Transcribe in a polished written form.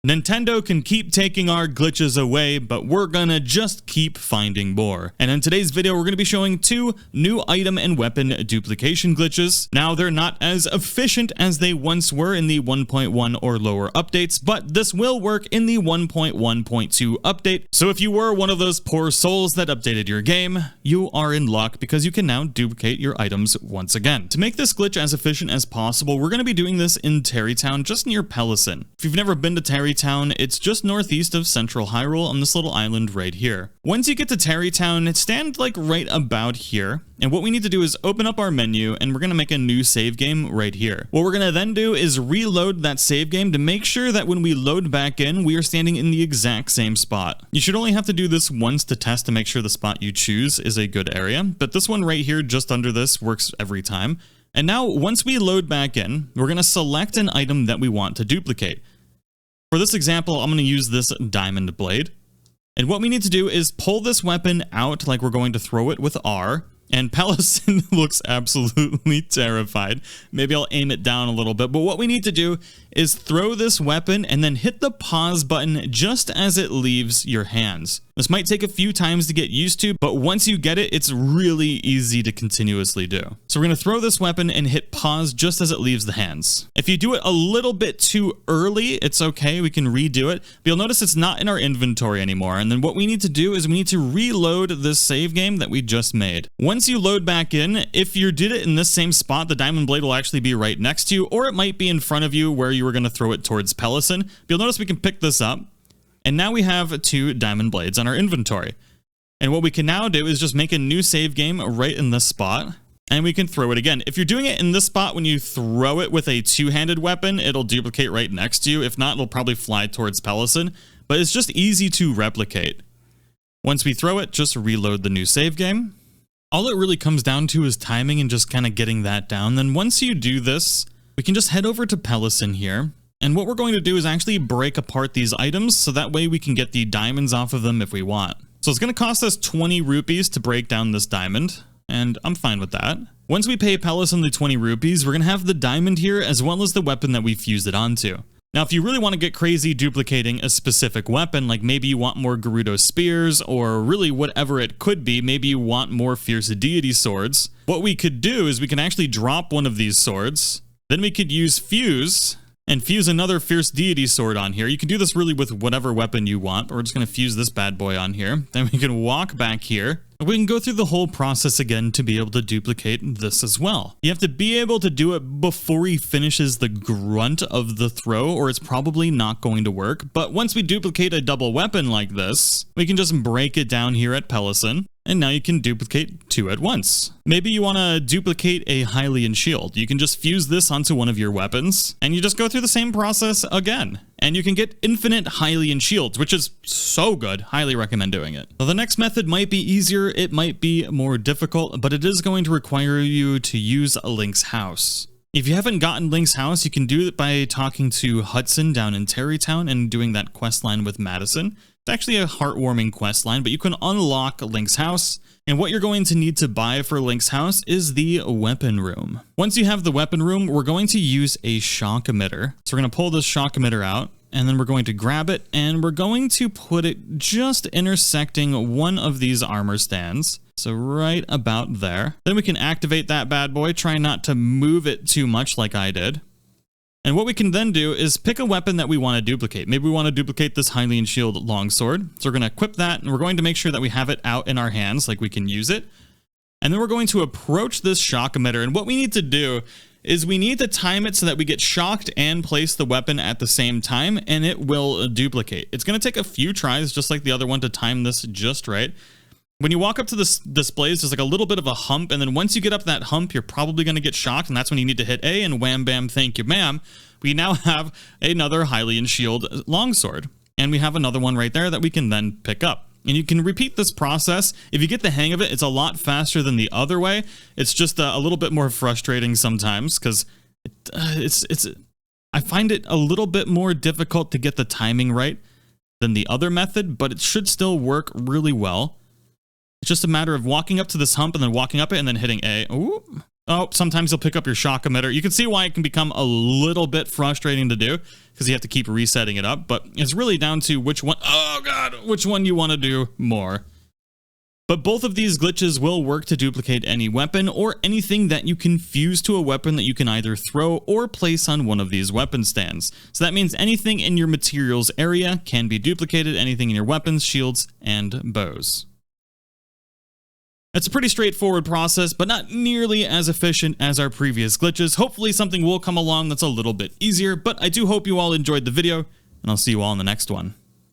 Nintendo can keep taking our glitches away, but we're gonna just keep finding more. And in today's video, we're gonna be showing 2 new item and weapon duplication glitches. Now, they're not as efficient as they once were in the 1.1 or lower updates, but this will work in the 1.1.2 update. So if you were one of those poor souls that updated your game, you are in luck because you can now duplicate your items once again. To make this glitch as efficient as possible, we're gonna be doing this in Tarrytown, just near Pelison. If you've never been to Tarrytown, it's just northeast of Central Hyrule on this little island right here. Once you get to Tarrytown, stand like right about here. And what we need to do is open up our menu and we're going to make a new save game right here. What we're going to then do is reload that save game to make sure that when we load back in, we are standing in the exact same spot. You should only have to do this once to test to make sure the spot you choose is a good area. But this one right here, just under this, works every time. And now once we load back in, we're going to select an item that we want to duplicate. For this example, I'm going to use this diamond blade. And what we need to do is pull this weapon out like we're going to throw it with R. And Pelison looks absolutely terrified. Maybe I'll aim it down a little bit. But what we need to do is throw this weapon and then hit the pause button just as it leaves your hands. This might take a few times to get used to, but once you get it, it's really easy to continuously do. So we're going to throw this weapon and hit pause just as it leaves the hands. If you do it a little bit too early, it's okay. We can redo it. But you'll notice it's not in our inventory anymore. And then what we need to do is we need to reload this save game that we just made. Once you load back in, if you did it in this same spot, the diamond blade will actually be right next to you, or it might be in front of you where you were going to throw it towards Pelison. But you'll notice we can pick this up. And now we have 2 diamond blades on our inventory. And what we can now do is just make a new save game right in this spot. And we can throw it again. If you're doing it in this spot, when you throw it with a 2-handed weapon, it'll duplicate right next to you. If not, it'll probably fly towards Pelison. But it's just easy to replicate. Once we throw it, just reload the new save game. All it really comes down to is timing and just kind of getting that down. Then once you do this, we can just head over to Pelison here. And what we're going to do is actually break apart these items so that way we can get the diamonds off of them if we want. So it's going to cost us 20 rupees to break down this diamond, and I'm fine with that. Once we pay Pelison the 20 rupees, we're going to have the diamond here as well as the weapon that we fused it onto. Now, if you really want to get crazy duplicating a specific weapon, like maybe you want more Gerudo spears or really whatever it could be, maybe you want more fierce deity swords, what we could do is we can actually drop one of these swords, then we could use fuse and fuse another fierce deity sword on here. You can do this really with whatever weapon you want, but we're just going to fuse this bad boy on here. Then we can walk back here. We can go through the whole process again to be able to duplicate this as well. You have to be able to do it before he finishes the grunt of the throw, or it's probably not going to work. But once we duplicate a double weapon like this, we can just break it down here at Pelison. And now you can duplicate 2 at once. Maybe you want to duplicate a Hylian shield. You can just fuse this onto one of your weapons, and you just go through the same process again. And you can get infinite Hylian shields, which is so good. Highly recommend doing it. Now, the next method might be easier, it might be more difficult, but it is going to require you to use Link's house. If you haven't gotten Link's house, you can do it by talking to Hudson down in Tarrytown and doing that quest line with Madison. It's actually a heartwarming quest line, but you can unlock Link's house. And what you're going to need to buy for Link's house is the weapon room. Once you have the weapon room, we're going to use a shock emitter. So we're going to pull this shock emitter out, and then we're going to grab it, and we're going to put it just intersecting one of these armor stands. So right about there. Then we can activate that bad boy, try not to move it too much like I did. And what we can then do is pick a weapon that we want to duplicate. Maybe we want to duplicate this Hylian shield longsword. So we're going to equip that, and we're going to make sure that we have it out in our hands, like we can use it. And then we're going to approach this shock emitter. And what we need to do is we need to time it so that we get shocked and place the weapon at the same time, and it will duplicate. It's going to take a few tries, just like the other one, to time this just right. When you walk up to this displays, there's like a little bit of a hump, and then once you get up that hump, you're probably going to get shocked, and that's when you need to hit A, and wham, bam, thank you, ma'am. We now have another Hylian shield longsword, and we have another one right there that we can then pick up. And you can repeat this process. If you get the hang of it, it's a lot faster than the other way. It's just a little bit more frustrating sometimes, because I find it a little bit more difficult to get the timing right than the other method, but it should still work really well. It's just a matter of walking up to this hump and then walking up it and then hitting A. Ooh, Oh, sometimes you'll pick up your shock emitter. You can see why it can become a little bit frustrating to do, because you have to keep resetting it up, but it's really down to which one, oh god, which one you want to do more. But both of these glitches will work to duplicate any weapon or anything that you can fuse to a weapon that you can either throw or place on one of these weapon stands. So that means anything in your materials area can be duplicated, anything in your weapons, shields, and bows. It's a pretty straightforward process, but not nearly as efficient as our previous glitches. Hopefully something will come along that's a little bit easier, but I do hope you all enjoyed the video, and I'll see you all in the next one.